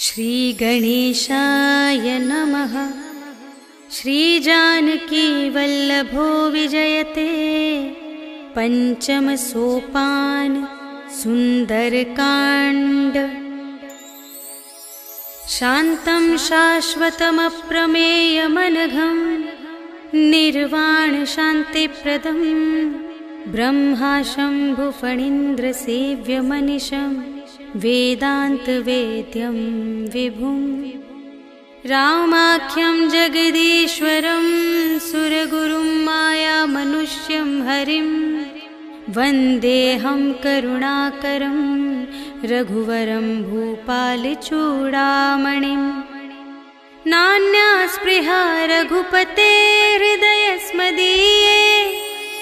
श्री गणेशाय नमः। श्रीजानकी वल्लभो विजयते पंचम सोपान सुंदरकांड। शांतं शाश्वतमप्रमेयमनघं निर्वाण शांतिप्रदं ब्रह्मा शंभुफणीन्द्र सेव्यमनिशं वेदान्तवेद्यं विभुं। रामाख्यं जगदीश्वरं सुरगुरुं मायामनुष्यं हरिं वन्देऽहं करुणाकरं रघुवरं भूपालचूडामणिं। नान्या स्पृहा रघुपते हृदयस्मदीये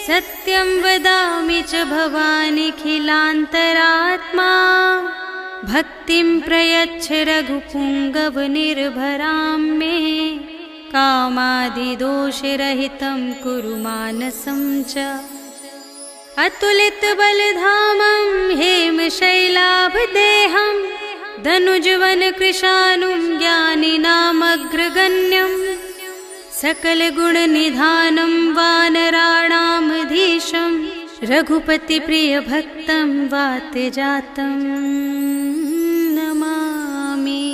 सत्यं वदामि च भवानिखिलान्तरात्मा। भक्तिं प्रयच्छ रघुपुङ्गवनिर्भरां मे कामादिदोषरहितं कुरु मानसं च। अतुलितबलधामं हेमशैलाभदेहं धनुजवनकृशानुं ज्ञानिनामग्रगण्यं सकलगुणनिधानं वानराणामधीशं रघुपतिप्रियभक्तं वातजातं नमामि।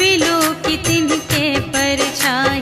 बिलो की तिनके परछाई,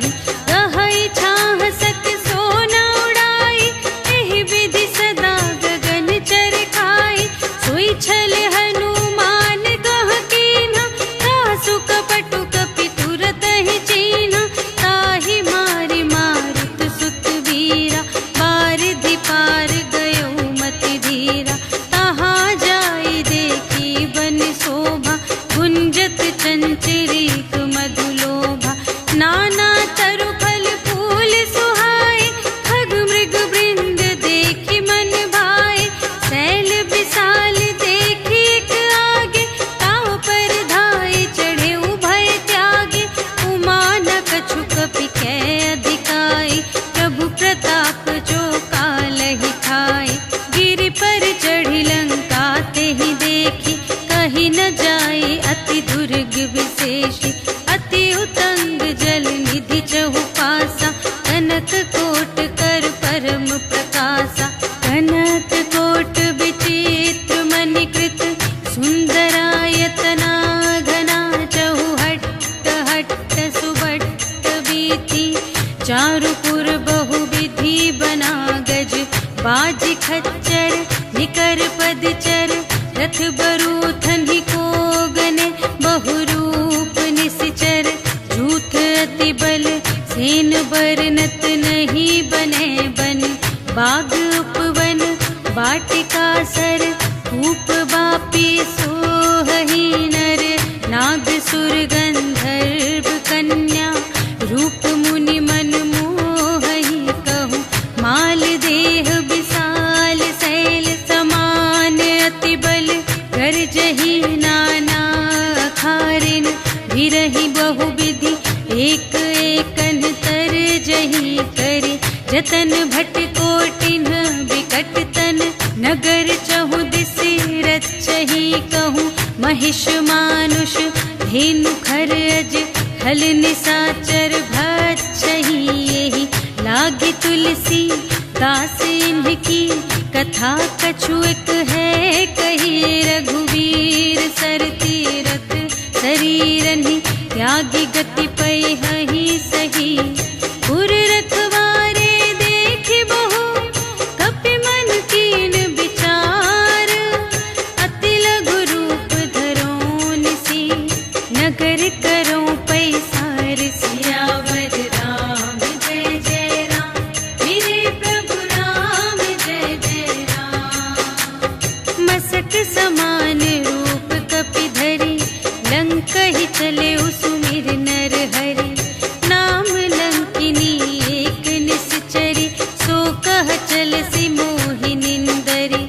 कहई छाह सक सोना उड़ाई, एहि विधि सदा गगन चरखाई। सोई छल हनुमान कह कीन्हा, सासु कपटु कपि तुरत ही चीन्हा। ताहि मारि मारुत सुत वीरा, बारिधि पार गयो मति धीरा। तहाँ जाई देखी बन शोभा, गुंजत चंचरीक मधुलोभा। नाना तरु फल फूल सुहाए, खग मृग वृंद देखी मन भाए। सैल विशाल देखी एक आगे, ताव पर धाये चढ़े उभय त्यागे। उमा न कछु कपि कै अधिकाई, प्रभु प्रताप जो कालहि खाए। गिरि पर चढ़ी लंका तेहि देखी, कही न जाई अति दुर्ग विशेषी। अति उतंग जल निधि चहु पासा, कनक कोट कर परम प्रकाशा। कनक कोट विचित्र मणिकृत, सुंदरायतना घना। चहु हट्ट हट्ट सुभट्ट बीथी, चारुपुर बहु विधि बना गज। बाज खच्चर निकर पदचर, रथ बरूथन ही कोगने। बहुरूप निश्चर झूठ अति बल, सेन बरनत नहीं बने बन। बाग उपवन वाटिका सर, धूप बापी सोहहि नर। नाग सुर गंधर्व कन्या, रूप मुनि मन मोहहि कहूँ। माल देह विशाल शैल समान, अति बल गरजहि नाना अखारिन। भिरहि बहु विधि एक एकन तरजहि करे। जतन भट कोटिन विकट तन, नगर चहु दिस रचहि कहूँ। महिष मानुष धेनु खरज, हल निसाचर भक्षहि एहि। लागी तुलसी दास इनकी, कथा कछु एक है कही। रघुवीर सर तीरथ शरीरनि, त्यागी गति पैहि सही। पुर रखवारे देखि बहु, कपि मन कीन विचार। अति लघु रूप धरो निसी, नगर करो पैसार। सियावर राम जय जय राम, मेरे प्रभु राम जय जय राम। मसक समान रूप कपि धरि, लंकहि चले सुमिर नर हरि। नाम लंकिनी एक निश्चरी, सो कह चलसि मोहि निंदरी।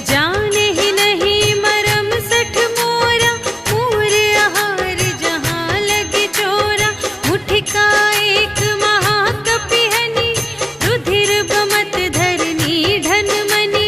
जाने ही नहीं मरम सठ मोरा, मोर आहार जहाँ लगे चोरा। मुठिका एक महाकपि हनि, रुधिर बमत धरनी ढन मनि।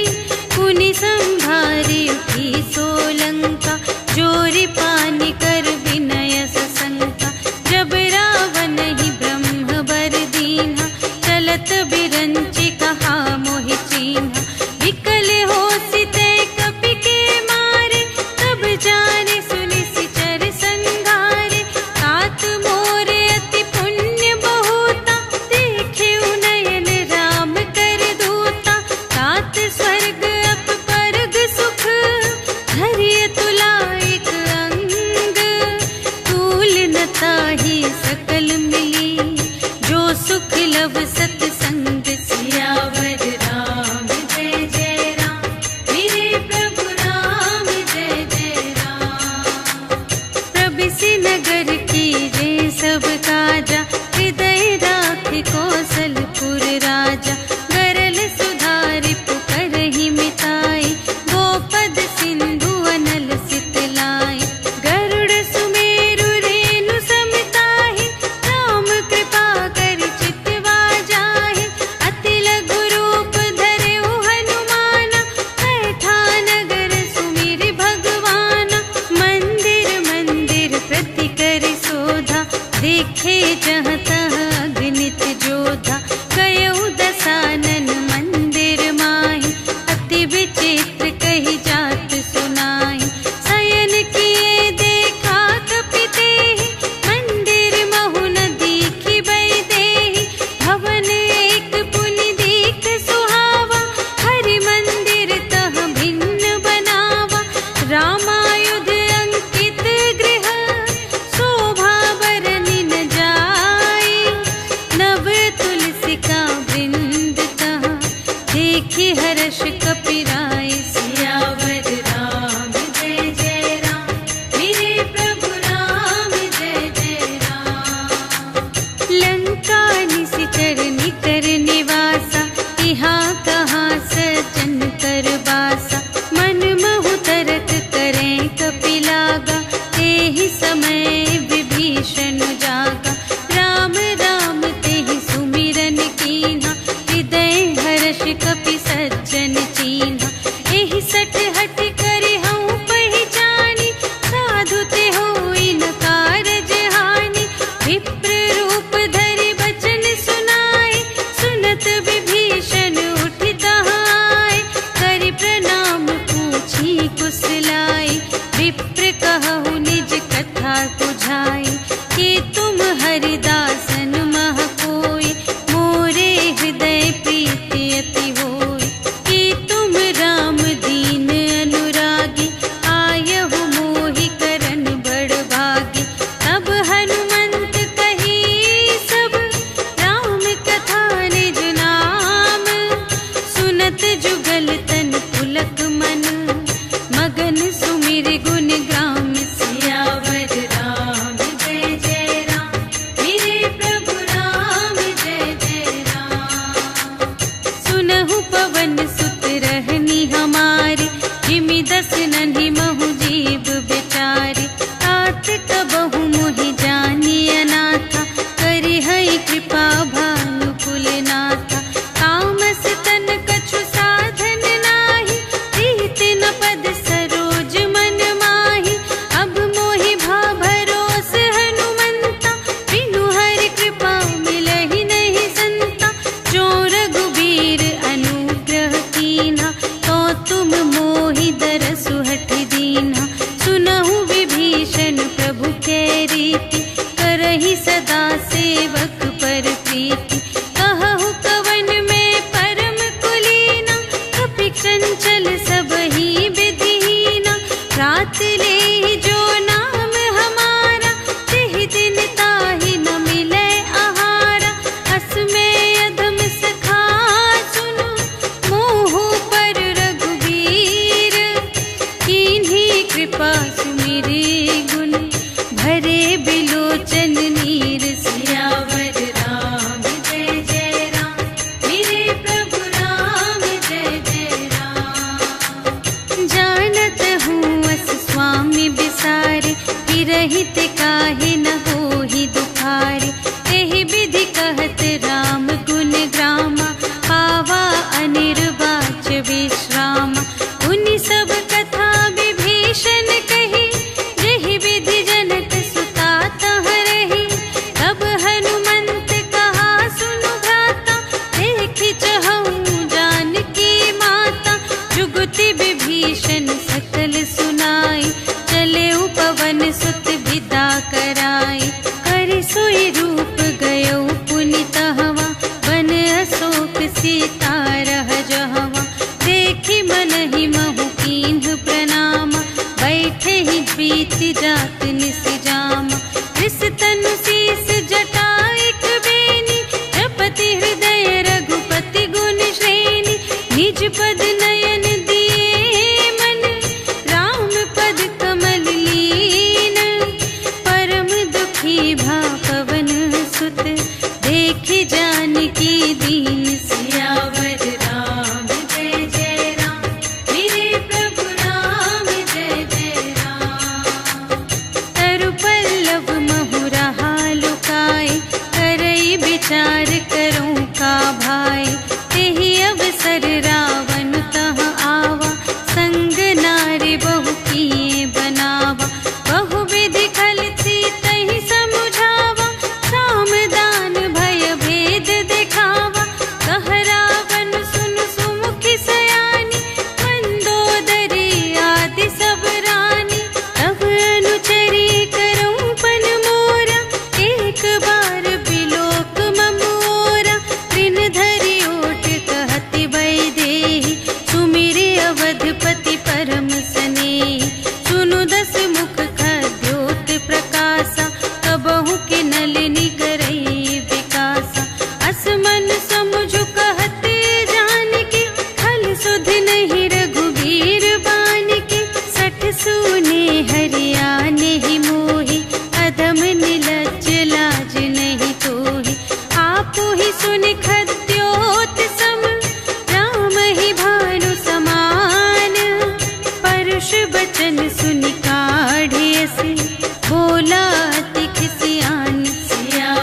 पुनि संभारी उठी सोलंका, जोरी पानी कर विनय सशंका। जब रावण ही ब्रह्म बर दीन्हा, चलत बिरंचि कहा मोहि चीन्हा। विकल होसि तै कपि के मारे, तब जाने सुनि सिचर संघारे। तात मोर अति पुण्य बहुता, देखे नयन राम कर दूता। तात स्वर्ग अप परग सुख, धरिय तुला एक अंग। तूल न ताहि सकल मिली, जो सुख लव सतसंग। सियावर राम जय जय राम, मेरे प्रभु राम जय जय राम। प्रबिसि नगर कीजे सब काजा, हृदय राखि कौशलपुर राजा। गरल सुधारि पुकारहि मिताई, गोपद सिंधु अनल सितलाई। गरुड़ सुमेरु रेणु समताहि, राम कृपा करि चितवा जाहि। अति लघु रूप धरहु हनुमाना, बैठा नगर सुमिरि भगवाना। मंदिर मंदिर प्रति करि शोधा, देखे जहाँ तहाँ अगणित जोधा। गयउ दसानन मंदिर माहि, अति विचित्र कही जात सुनाई। शयन किए देखा कपि तेहि, हरिदासन मह कोई, मोरे हृदय प्रीति अति होई। कि तुम राम दीन अनुरागी, आयहु मोहि करन बड़ भागी। तब हनुमंत कही सब, राम कथा निज नाम। सुनत जुगल तन पुलक मन, मगन सुमिर गुण ग्राम। सियावर राम जय जय राम, मेरे प्रभु राम जय जय राम। सुनहु पवन सुत रहनी हमारी, जिमि दस नन्हि महु जीव बेचारी। तात कबहु मोहि जानी अनाथा, करिहै कृपा भानु कुलनाथा। तामस तन कछु साधन नाही, प्रीति न पद सरोज मन माही। अब मोहि भा भरोस हनुमंता, बिनु हरि कृपा मिलहि नहीं संता। जो रघुबीर अनुग्रह कीन्हा, तो तुम मोहि दरसु हठि दीन्हा। सुनहु विभीषण प्रभु कै रीति, करहि सदा सेवक पर प्रीति। कहहु कवन में परम कुलीना, कपि चंचल सबहि विधिहीना। रात लेहि जो नाम हमारा, तिहि दिन ताहि न मिलै आहारा। अस में अधम सखा सुनु, मोहु पर रघुबीर। कीन्ही कृपा सुमिरि गुण, भरे बिलोचन नीर। सियावर राम जय जय राम, मेरे प्रभु राम जय जय राम। जानत हूँ अस स्वामी बिसारे, हिरहित काहे न होहि दुखारे। एहि विधि कहत राम गुण ग्रामा, पावा अनिर्वाच विश्रामा। उनि सब कथा विभीषण कही, जेहि विधि जनक सुता तह रही। तब हनुमंत कहा सुनु भ्राता, देखि चहऊँ जानकी माता। जुगति विभीषण सकल सुनाई, चले पवन सुत विदा कराई। करि सोई रूप गयो पुनि तहवा, बन अशोक सीता रह जहवा। देखि मनहि महु कीन्ह प्रणामा, बैठे ही प्रीति जात निस जामा। रिस तनु शीस जटा एक बेनी, जपति हृदय रघुपति गुण श्रेणी। निज पद नयन दिए मन, राम पद कमल लीन। परम दुखी भा पवन सुत, देखि जानकी दीन। सियावर राम जय जय राम, मेरे प्रभु राम जय जय राम। तरु पल्लव महु रहा लुकाई, करई विचार करूँ का भाई। तेहि अवसर रावण तह आवा, संग नारी बहु किए बनावा। बहु विधि खलती तहि समुझावा, साम दान भय भेद दिखावा। कह रावण सुनु सुमुखी सयानी, मंदोदरी आदि सब रानी। तब अनुचरी करऊँ पन मोरा, एक बार बिलोक ममोरा। दिन धरि ओट कहति वैदेही, सुमिरि अवधपति परम स्नेही। सुनु दस मुख खद्योत प्रकाशा, कबहु के नलिनी करई विकासा। अस मन समुझ कहत जानकी, खल सुध नहीं रघुबीर बानकी। सठ सूने हरियाने ही मोहि, अधम निलज्ज लाज नहीं तोहि। आपु ही सुनि खद्योत सम, राम ही भानु समान। परुष बचन सुनि काढ़ियसि, बोला अति खिसियान। सिया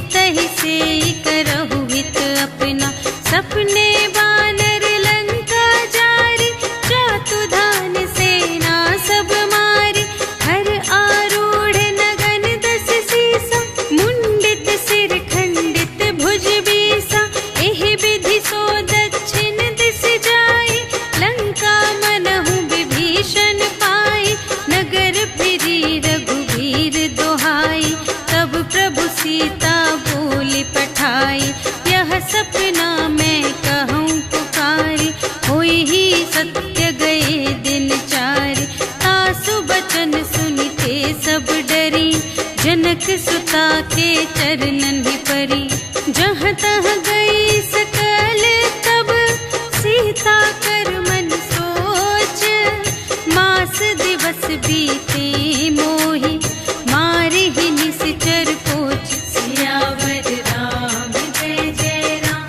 तहि से करहु हित अपना। सपने बानर लंका जारी, जातु धान सेना सब मारी। हर आरूढ़ नगन दस सीसा, मुंडित सिर खंडित भुज बीसा। एहि विधि सो दक्षिण दिस जाई, लंका मनहु विभीषण पाई। नगर फिरी रघुवीर दोहाई, तब प्रभु सीता बोली पठाई। यह सपना मैं कहूँ पुकारी, होई ही सत्य गए दिन चारि। तासु बचन सुनिते सब डरी, जनक सुता के चरणन ही परी। जहाँ तहाँ गई सकल तब, सीता कर मन सोच। मास दिवस बीते मोहि, मारे ही निश्चर पोच। सियावर राम जय जय राम,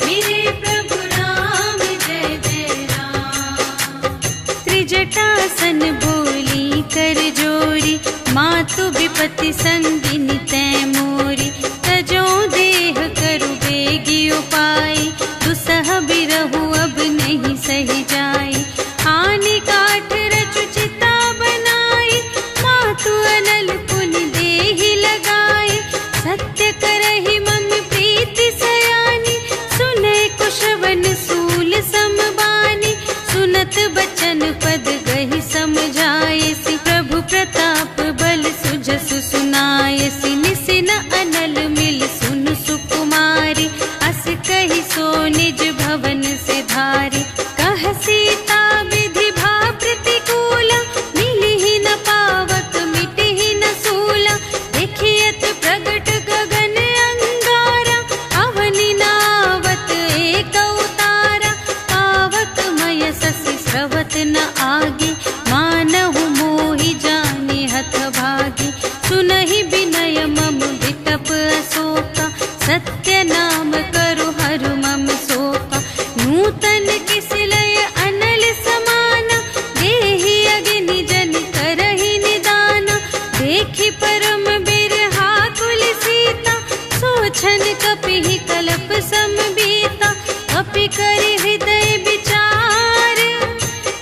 मेरे प्रभु राम जय जय राम। त्रिजटासन बोली कर जोरी, मातु विपति संगिनी तै मोरी। तजो देह करु बेगी उपाई, दुसह बिरहु अब नहीं सही जाई। आने काठ रचु चिता बनाई, मातु अनल पुन देहि लगाई। सत्य करहि मम प्रीति सयानी, सुने कुशवन सूल समबानी। सुनत बचन पद गहि समझायसि, प्रभु प्रताप बल सुजसु सुनायसि। निसिन अनल मिल सुन सुकुमारी, अस कहि सो निज भवन से धारी। कह सीता विधि भा प्रतिकूला, मिलिहि न पावक मिटिहि न सूला। देखियत प्रगट गगन अंगारा, अवनि नावत एक अवतारा। पावक मय शशि स्रवत न आगे, मानहु मोहि जाने हथ भागी। सुनहि विनय मम विटप अशोका, सत्य नाम करु हरु मम शोका। नूतन किस लय अनल समाना, देहि अग्नि जन करहि निदाना। देखि परम बिरहा कुल सीता, सोछन कपिहि कलप समबीता। कपि करि हृदय विचार,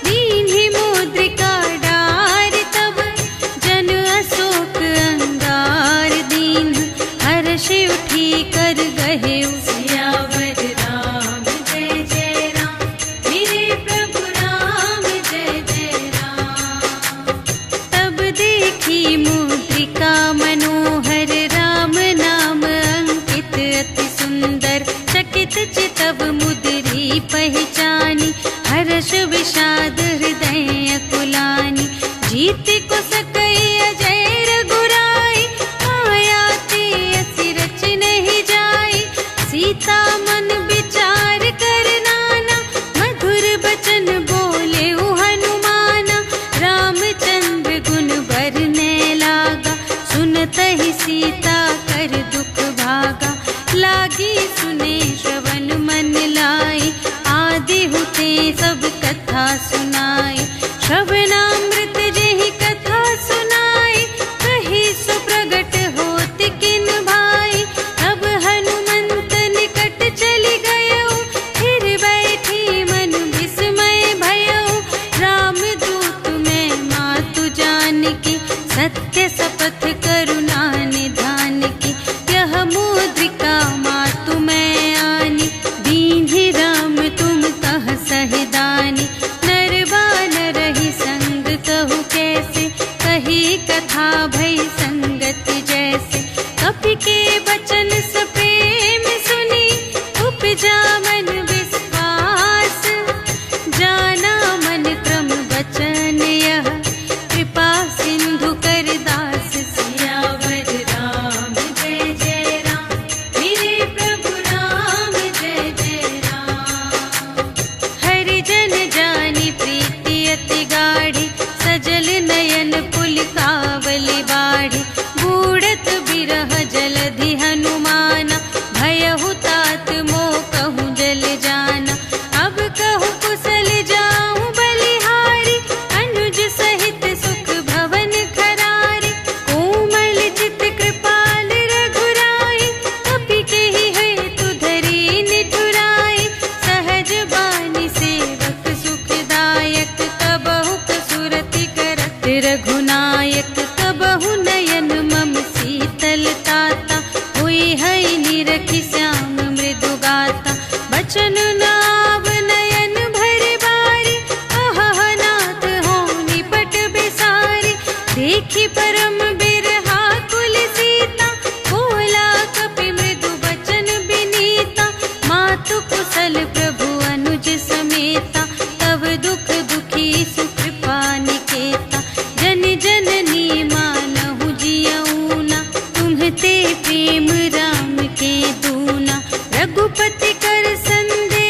दीन्हि मुद्रिका डार। तब जन अशोक अंगार दीन, हर्षि उठी कर गहेउ। सियावर राम जय जय राम, मेरे प्रभु राम जय जय राम। तब देखी मुद्रिका मनोहर, राम नाम अंकित अति सुंदर। चकित चितव मुद्री पहचानी, हर्ष विषाद हृदय अकुलानी। जीत को सकई अजय रघुराई, माया ते असि रच नहीं जाई। सीता मन विचार कर नाना, मधुर बचन बोले हनुमाना। रामचंद्र गुण बरने लागा, सुनतहि सीता कर दुख भागा। लागी सुने श्रवण मन लाई, आदि हुते सब कथा सुनाई। श्रवणामृत जेहि कथा सुनाई, कही सो प्रगट होत किन भाई। तब हनुमंत निकट चली गयो, फिर बैठी मन विस्मय भयो। राम दूत मैं मातु जानकी, सत्य शपथ करुणा निधान की। यह मुद्रिका मातु मैं आनी, दीन्हि राम तुम कह सहिदानी। नर श्याम मृदु गाता, बचन नाव नयन भर बारी, अहह नाथ हो निपट बिसारी। देखी परम बिरहा कुल सीता, बोला कपि मृदु बचन बिनीता। मातु कुशल प्रभु अनुज समेता, तब दुख दुखी सुकृपा निकेता। जन जननी मानहु जियऊना, तुम्हते प्रेम राम के दूना। रघुपति कर संदेश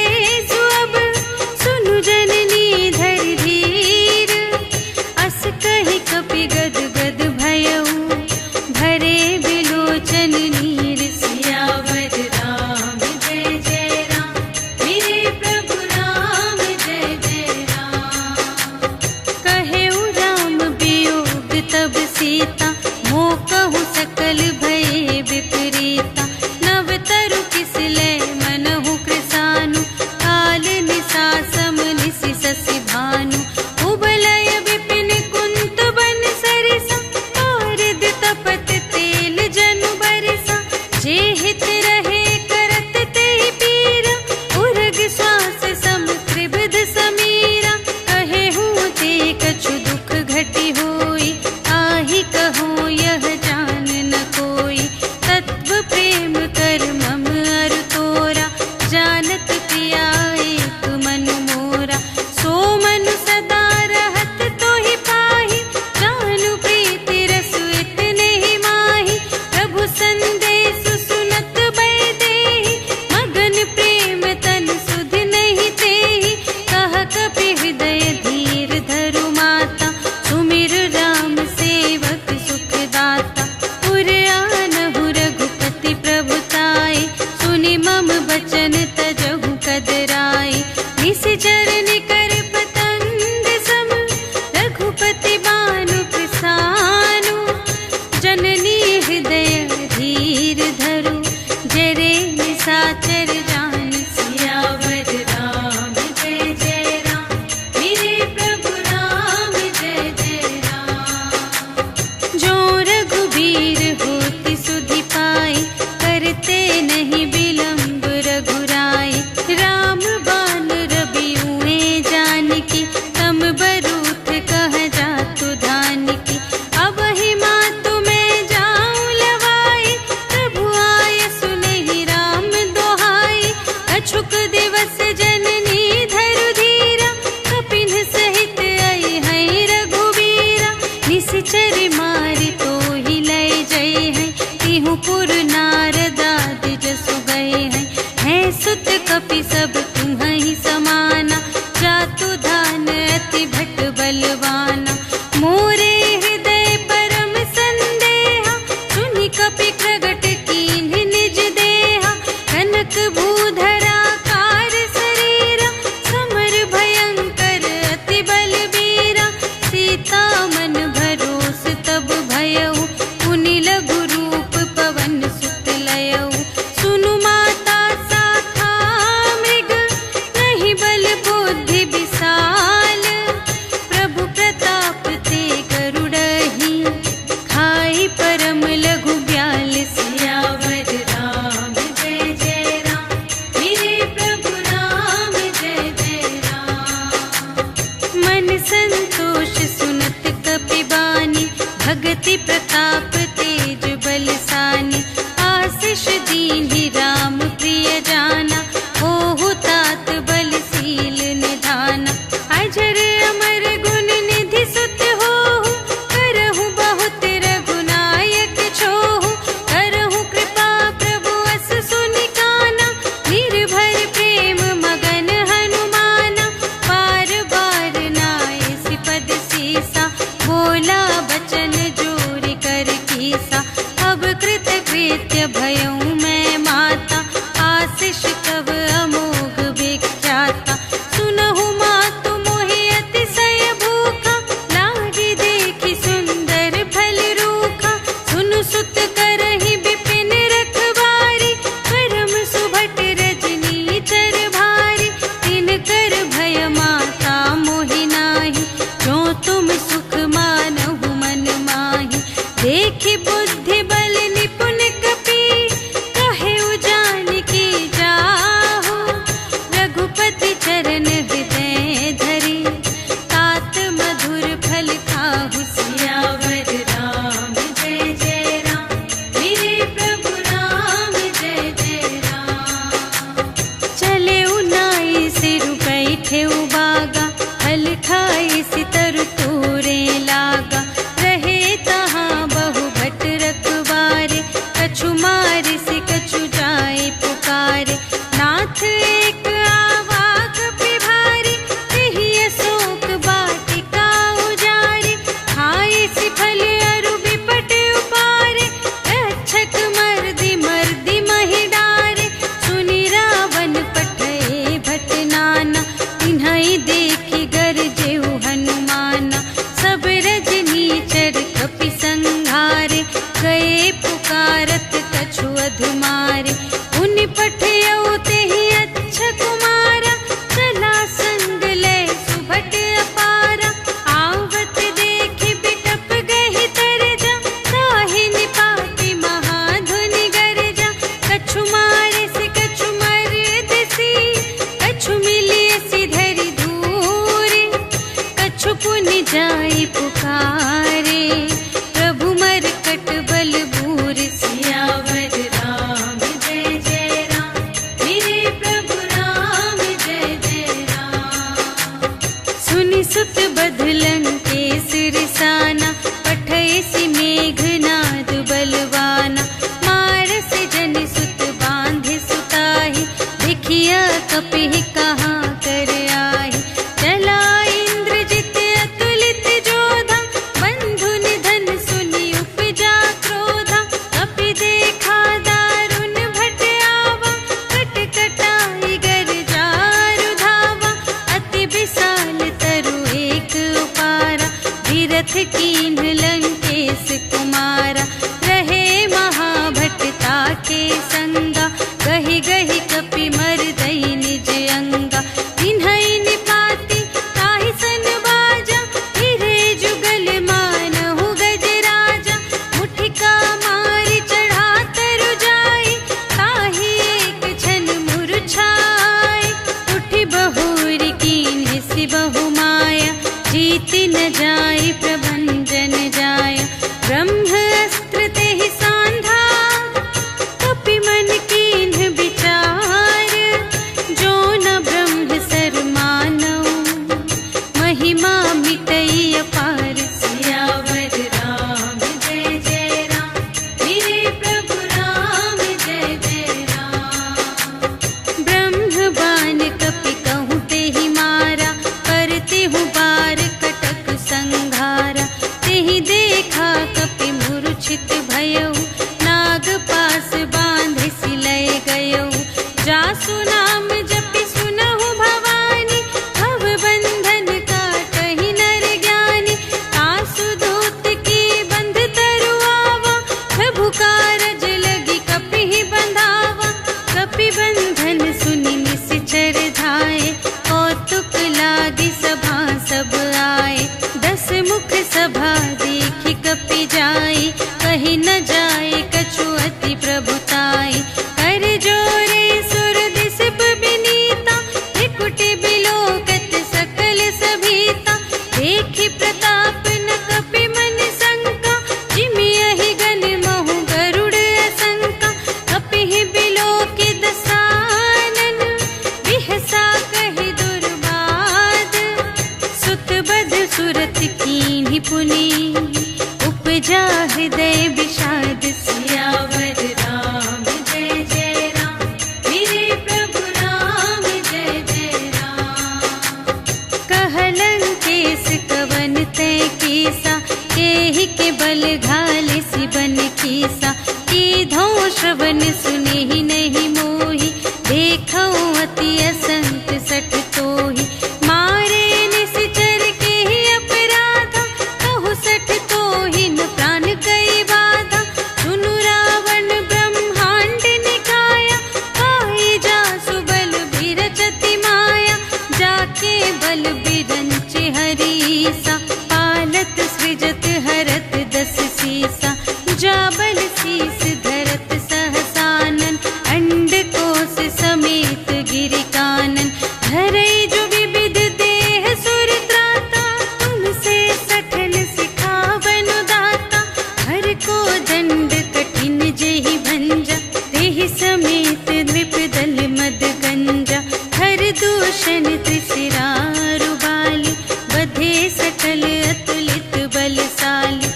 समेत द्विपदल मद गंजा हर दूषण त्रिशिरारु बाली बधे सकल अतुलित बलशाली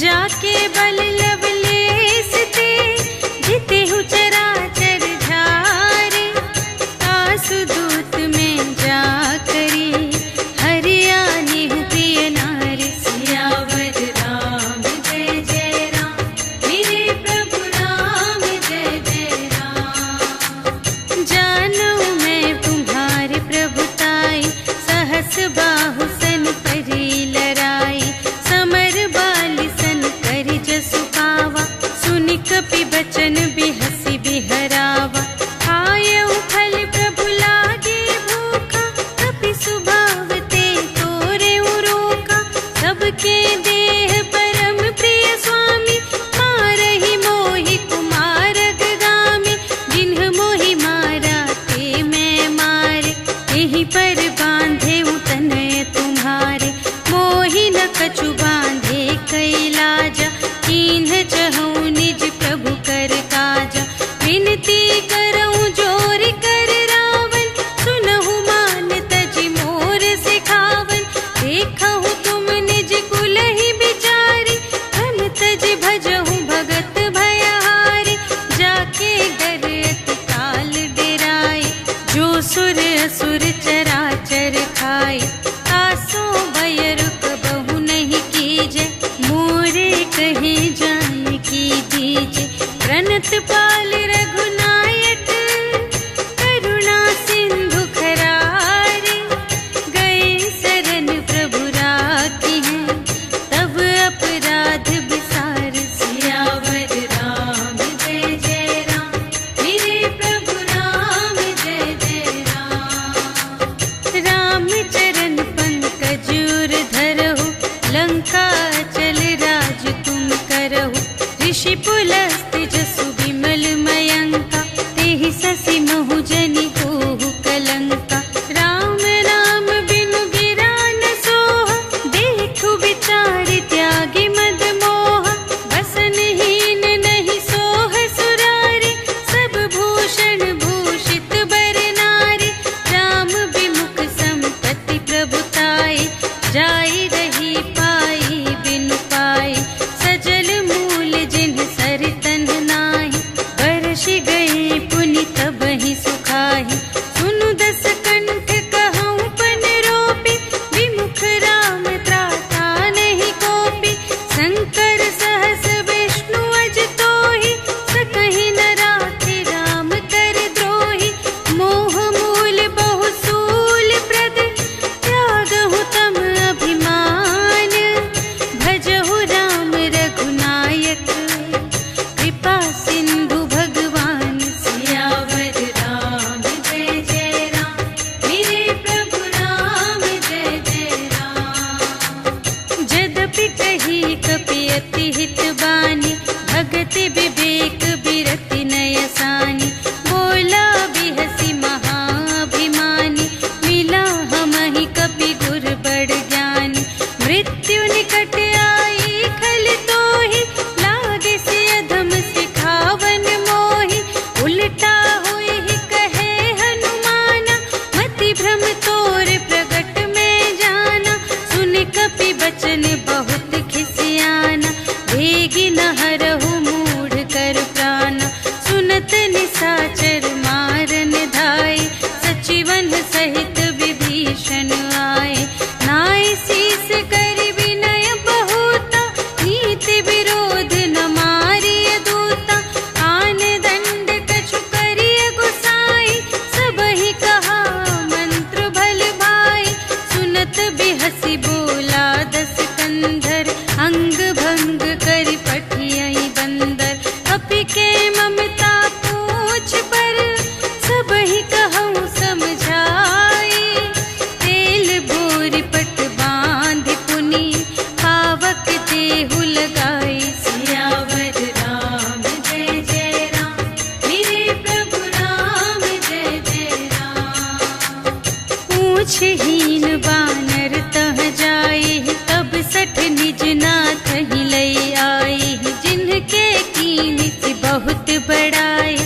जाके बल लवलेस ते जिते हु चराचर झारे आसुदूत में जा करी हरियाणी हूँ प्रिय नारी सियावर राम जय जय राम मेरे प्रभु राम जय जय राम जानो मैं तुम्हारे प्रभुताई सहस बाहु सन परी लराई समर बाली सन करि जसु पावा सुनि कपि बचन बिहसी बिहरावा आयऊ फल प्रभु लागे भूखा कपि सुभाव ते तोरे रोका सबके देह परम प्रिय स्वामी मारहि मोहि कुमारग गामी जिन्ह मोहि मारा ते मैं मारे यहीं पर बांधे तनय तुम्हारे मोहि न कछु बांधे कैलाजा कीन्ह चहूँ निज प्रभु कर काजा विनती करऊँ जोर कर रावण सुनहु मान तजि मोर सिखावन देखहु तुम निज कुल ही बिचारी धन तजि भजहु भगत भयहारी जाके डर अति काल डेराए जो सुर असुर चराचर खाए आसो भय रुक बहु नहीं कीजे मोरे कहे जान की दीजे प्रणत पाल रघुनायक करुणा सिंधु खरारे गए शरण प्रभु राखी हैं तब अपराध विसार सियावर राम जय जय राम मेरे प्रभु राम जय जय राम चरण पंकज उर धरहु लंका चल राज तुम करहु ऋषि पुलस्त जसु विमल मयंका तेहि ससि महु जनि होहु कलंका राम नाम बिनु गिरा न सोह देखु विचार त्यागी मद मोह बसनहीन नहीं सोह सुरारी सब भूषण भूषित बर नारी राम विमुख संपत्ति प्रभुताई जाई रही पाई बिनु पाई सजल मूल जिन्ह सर तन नाही बरसि गए पुनि तबहि सुखाहि सुनु दस कंठ कहऊँ पन रोपी विमुख राम त्राता नहीं कोपी शंकर सहस विष्णु अज तोहि सकहि न राखे राम कर द्रोही मोह मूल बहु सूल प्रद त्यागहु तम अभिमान भजहु राम रघुनायक कृपा सिंधु भगवान सियावर राम जय जय राम मेरे प्रभु राम जय जय राम जदपि कही कपि अति हित बानी भगति विवेक बिरति नयसानी बोला बिहसी महाभिमानी मिला हमहि कपि गुर बड़ ज्ञानी मृत्यु निकट आई खल तोहि लागे से अधम सिखावन मोहि उल्टा हुई ही कहे हनुमाना मति भ्रम तोर प्रगट में जाना सुन कपि बचन बहुत खिसियाना भेगी न हरहु मूढ़ कर प्राणा सुनत निसाचर मारन धाय सचिवन सहित विभीषण आए नाय शीस कर विनय बहुता नीति विरोध न मारिय दूता आन दंड कछु करिय गुसाई सबहि कहा मंत्र भल भाई सुनत बिहसी बोला दस कंधर अंग भंग करि पठियहि बंदर अपि के ममता पूछ पर सबहि कहऊँ समझाई तेल बोर पट बांध पुनि पावक देहु लगाई सियावर राम जय जय राम मेरे प्रभु राम जय जय राम पूछहीन बानर तह जाए तब सठ निज नाथ ही लई आई जिनके कीमत बहुत बड़ाए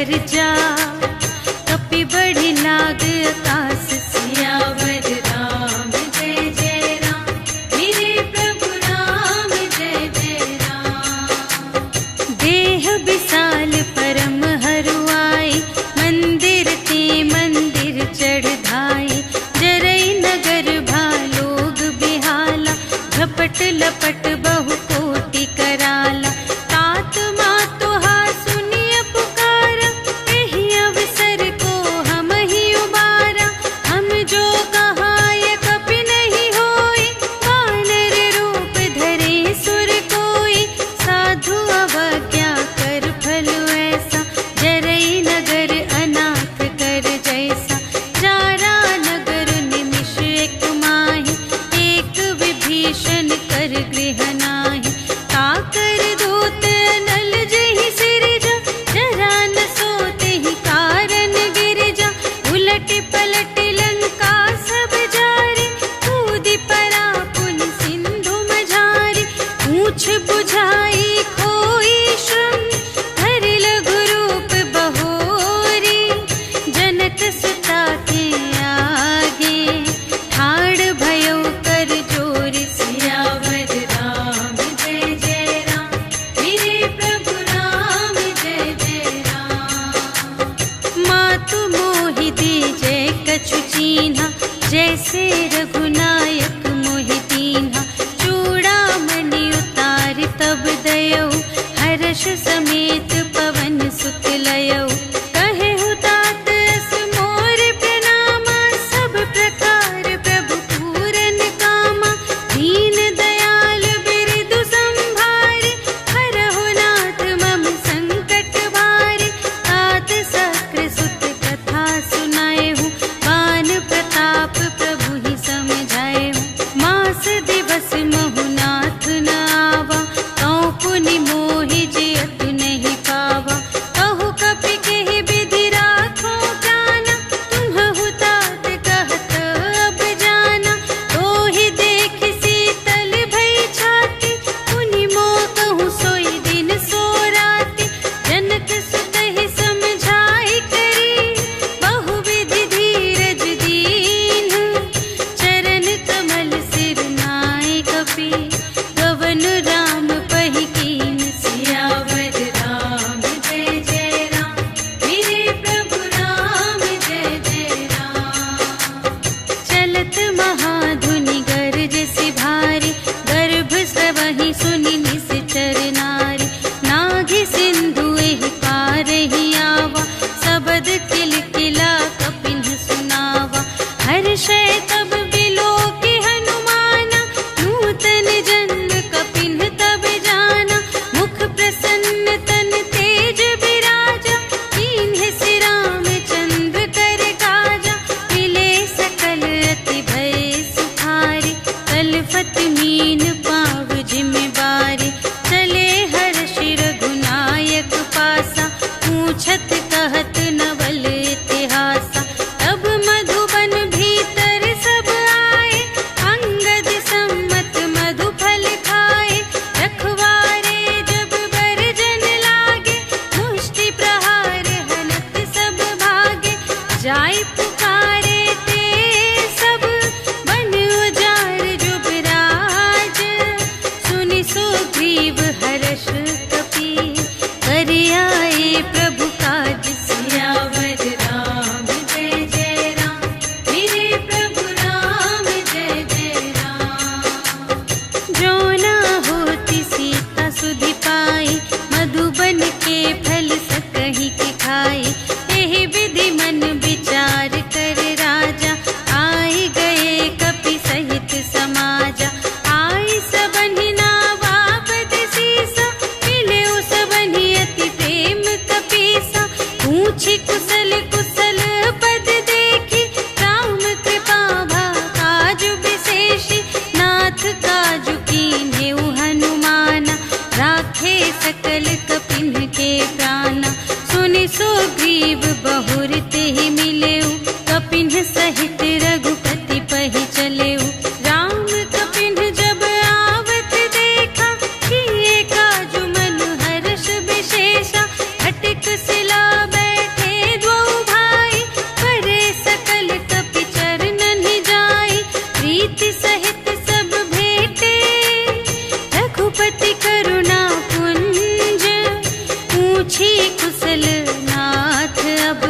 गर्जा, कपि बढ़ि लाग आकाश सियावर राम जय जय राम, मेरे प्रभु राम जय जय राम। देह विशाल परम हरुआई, मंदिर ते मंदिर चढ़ धाई, जरई नगर भालोग बिहाला, झपट लपट बहु कोटि कराला। तात मातु हा सुनिय पुकारा, एहि अवसर को हम ही उबारा। हम जो कहाय कपि नहीं होई, वानर रूप धरे सुर कोई। साधु अवज्ञा कर फल ऐसा, जरई नगर अनाथ कर जैसा। जारा नगर निमिष एक माहि, एक विभीषण कर गृह नाही। काकर दूत अनल जहि सिरजा, जरा न सोते ही कारण गिरजा। उलट पलट लंका सब जारी, कूदि परा पुन सिंधु मझारी। पूछ बुझाई खोई श्रम, धरि लघु रूप बहोरी। जनक सुता के आगे, ठाड़ भयो कर जोर। सियावर राम जय जय राम, मेरे प्रभु राम जय जय राम। मातु मोहि दीजै कछु चीन्हा, जैसे रघुनायक मोहि दीन्हा। चूड़ामणि उतारि तब दयौ, हर्ष समेत पवन सुत लयौ। कहेहु तात अस मोर प्रणामा, सब प्रकार प्रभु पूरन कामा। दीन दयाल बिरदु संभारे, हरहु नाथ मम संकट भारे। तात सक्र सुत कथा सुनाएहु, बान प्रताप प्रभु ही समझाएहु। मास दिवस महु नाथ न आवा, तौ पुनि मोहि जियत नहीं पावा। कहु कपि के पूछी कुशल नाथ अब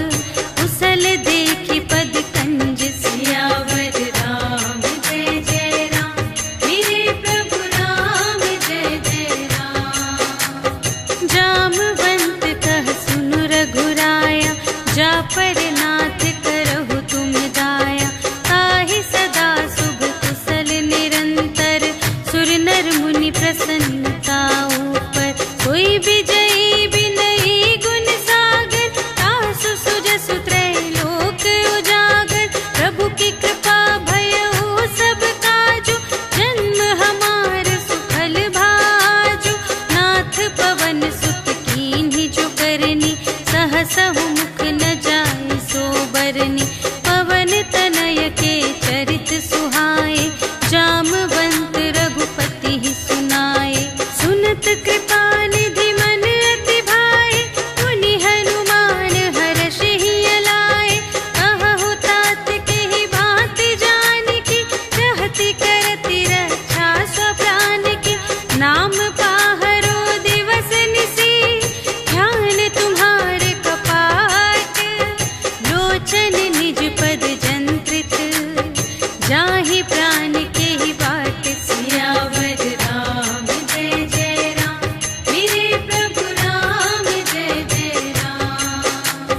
कुशल देखी पद कंज सियावर राम जय जय राम मेरे प्रभु राम जय जय राम। जामवंत कह सुनु रघुराया जा पर नाथ करहु तुम दाया ताहि सदा शुभ कुशल निरंतर सुर नर मुनि प्रसन्नता ऊपर कोई विजयी बिनयी गुण सागर तासु सुजसु त्रैलोक उजागर प्रभु की कृपा भयउ सब काजु जन्म हमार सुफल भाजु नाथ पवन सुत कीन्ही जो करनी सहसहु मुख न जाय सो बरनी पवन तनय के चरित सुहाए जामवंत रघुपति ही सुनाए सुनत कृपा निधि मन अति भाए मुनि हनुमान हर्षि हियलाए कहहु तात केहि बात जानकी रहति करति रक्षा स्वप्राण की नाम पाहरो दिवस निसी ध्यान तुम्हारे कपाट लोचन निज पद जंत्रित जाहि प्राण के ही बाट सियावर राम जय जय राम मेरे प्रभु राम जय जय राम।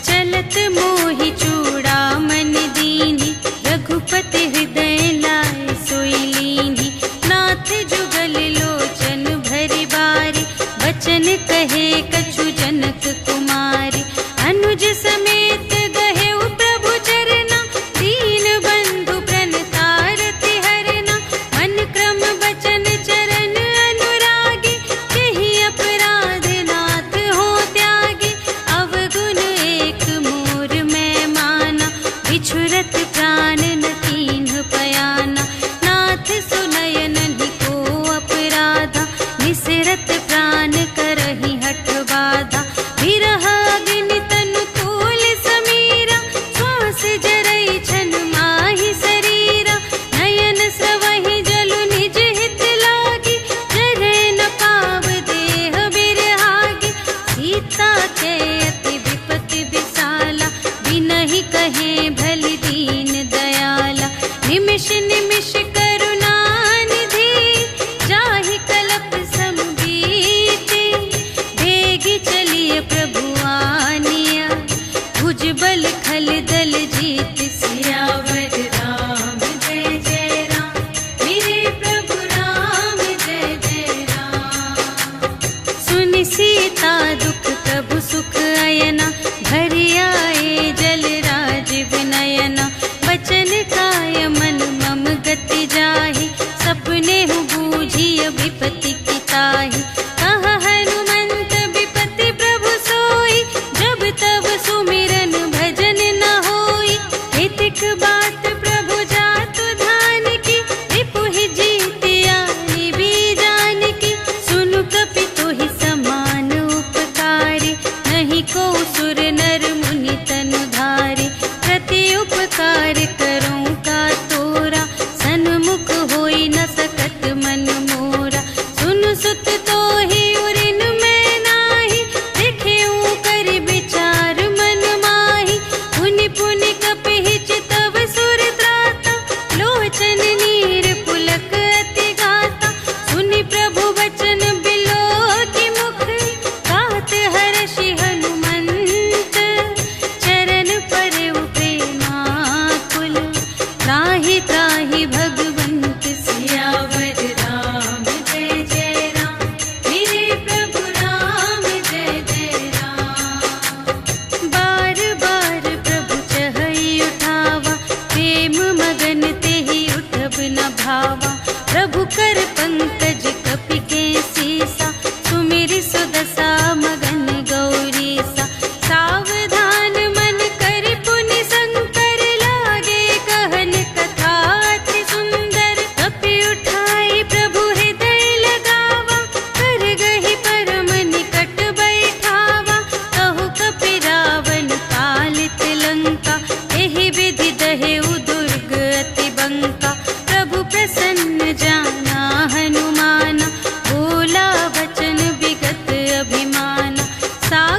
चलत मोहि चूड़ामन दीन्ही रघुपति हृदय लाए सोई लीन्ही नाथ जुगल लोचन भरि बारी बचन कहे कछु जनक कुमारी अनुज समेत गहेउ प्रभु चरना दीन बंधु प्रणतारति हरना मन क्रम बचन चरण अनुरागी केहि अपराध नाथ हो त्यागी अवगुण एक मोर मैं माना बिछुरत प्राण न कीन्ह पयाना नाथ सुनय नहि को अपराधा निसिरत प्राण करहि हठ बाधा विरह अग्नि तनु तूल समीरा श्वास जरई छन माहि शरीरा नयन स्रवहि जलु निज हित लागी जरै न पाव देह बिरहागी सीता के अति विपति विसाला बिनहि कहे भलि दीन दयाला निमिष निमिष करुणा निधि जाहि कलप सम बीति भेगी चलिए प्रभु आनिया भुज बल खल दल जीत सियावर राम जय जय राम मेरे प्रभु राम जय जय राम। सुनि सीता दुख प्रभु सुख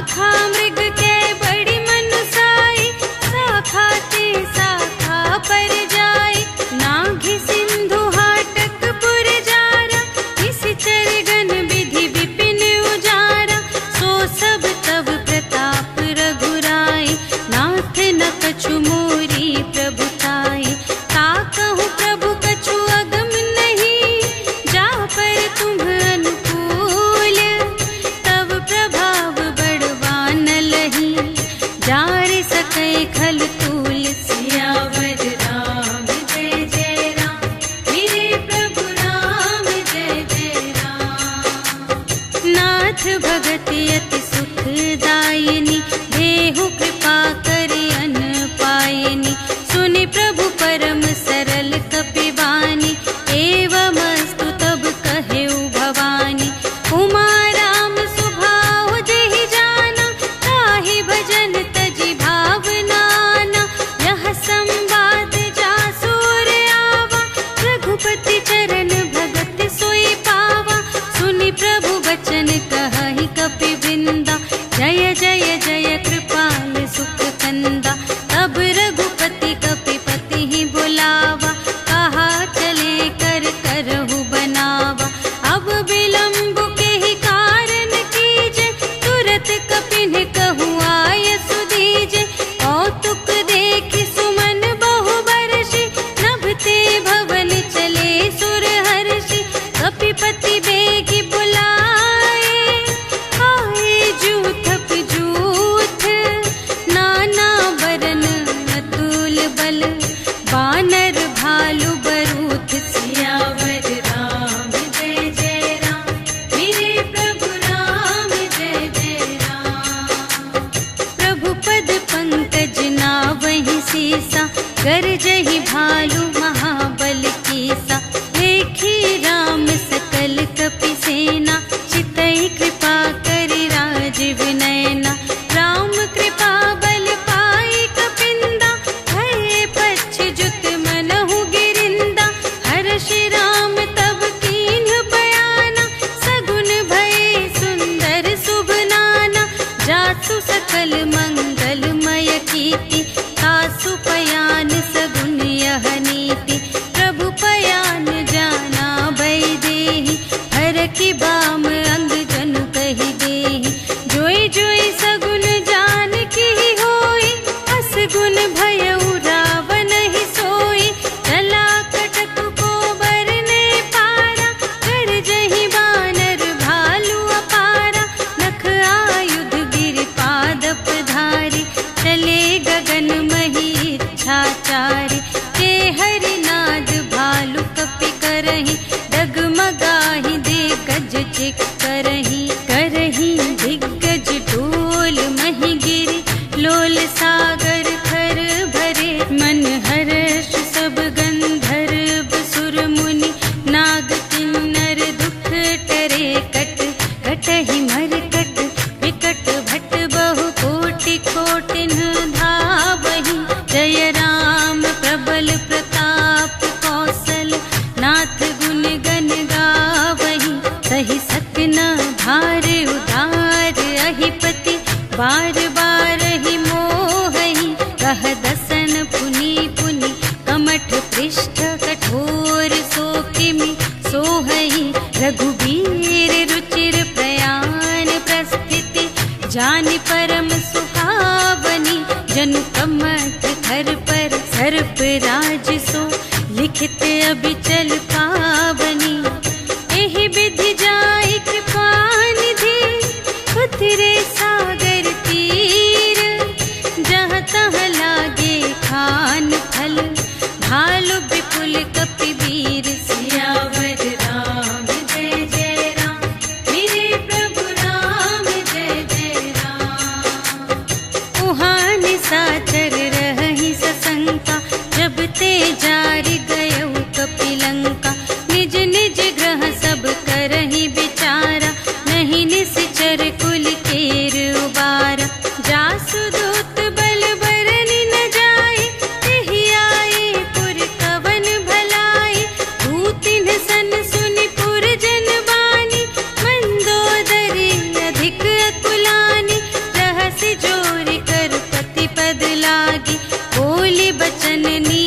शाखा मृग के बड़ी मनुसाई, शाखा ते शाखा पर जाई। नाघि सिंधु हाटक पुर जारा, निशिचर गण विधि विपिन उजारा। सो सब तब प्रताप रघुराई, नाथ न कछु मोरी प्रभुताई। ताकहु प्रभु कछु अगम नहीं, जा पर तुम अनुकूल। तब प्रभाव बड़वान लही, जार सकै खल तूल। सियावर राम जय जय राम, मेरे प्रभु राम जय जय राम। नाथ भगति अति सुखदायिनी, देहु कृपा करि अन पायिनी। सुनि प्रभु परम सरल कपिवानी, एवमस्तु तब कहेउ भवानी। उमा राम सुभाव जेहि जाना, ताहि भजन तजि भावनाना। यह संवाद जासुर आवा, रघुपति चरण भगत सोई पावा। सुनि प्रभु वचन कहहि कपिवृंदा, जय जय जय कृपाल सुख कंदा। तब रघुपति कपिपति ही बुलावा, कहा चले कर करहु बनावा। अब विलंब के ही कारण कीजे, तुरत कपिन कहु आय सुदीजे। कौतुक देखि सुमन बहु बरषि, नभते भवन चले सुर हर्षि। कपिपति बेगी बुलाए, आए जूथप जूथ। नाना बरन अतुल बल, बानर भालु बरूथ। सियावर राम जय जय राम, मेरे प्रभु राम जय जय राम। प्रभु पद पंकज नावहि सीसा, गरजहि भालु महाबल कीसा। देखी राम सकल कपि सेना, चितई कृपा करि राजीव नयना। राम कृपा बल पाई कपिंदा, भये पच्छजुत मनहु गिरिंदा। हर्षि राम तब कीन्ह बयाना, सगुन भये सुंदर शुभ नाना। जासु सकल मंगलमय कीर्ति, तासु पयान सगुन यह नीति। प्रभु पयान जाना भय देहि, हरखि बाम अंग जनु कहि देहि। जोई जोई सगुन जान की होई, असगुन भयउ रावण ही सोई। चला कटक को बरने पारा, गरजहि बानर भालु अपारा। नख आयुध गिरि पादप धारी, चले गगन मही इच्छाचारी। ते हरिनाद भालु कपि करहि, डगमगाहि दे गज चिक करहि। करहि दिग्गज ढोल महि गिरि, लोल सागर थर भरे। मन हर्ष सब गंधर्व सुर मुनि, नाग किन्नर दुख टरे। कट कटहि मरकट, विकट भट बहु कोटि कोटिन धावहि। जय राम प्रबल प्रताप कौशल, नाथ गुण गण गावहि। सहि सक न भार उधार अहिपति, बार बार ही मोहहि। कह दसन पुनि पुनि, कमठ पृष्ठ कठोर सो किमि सोहहि। रघुबीर रुचिर प्रयाण प्रस्थिति, जानि परम सुहावनी। जनु कमठ धर पर सर्प राज सो, लिखित अबिचल पावनी। एहि विधि जाई कृपा निधि, उतरे सागर तीर। जहाँ तहाँ लागे खान फल, भालु विपुल कपिवीर। सियावर राम जय जय राम, मेरे प्रभु राम जय जय राम। उहाँ निशाचर रहहि सशंका, जब ते जारि गयउ कपिलंका। निज जोर कर पति पद लागी, बोली बचन नी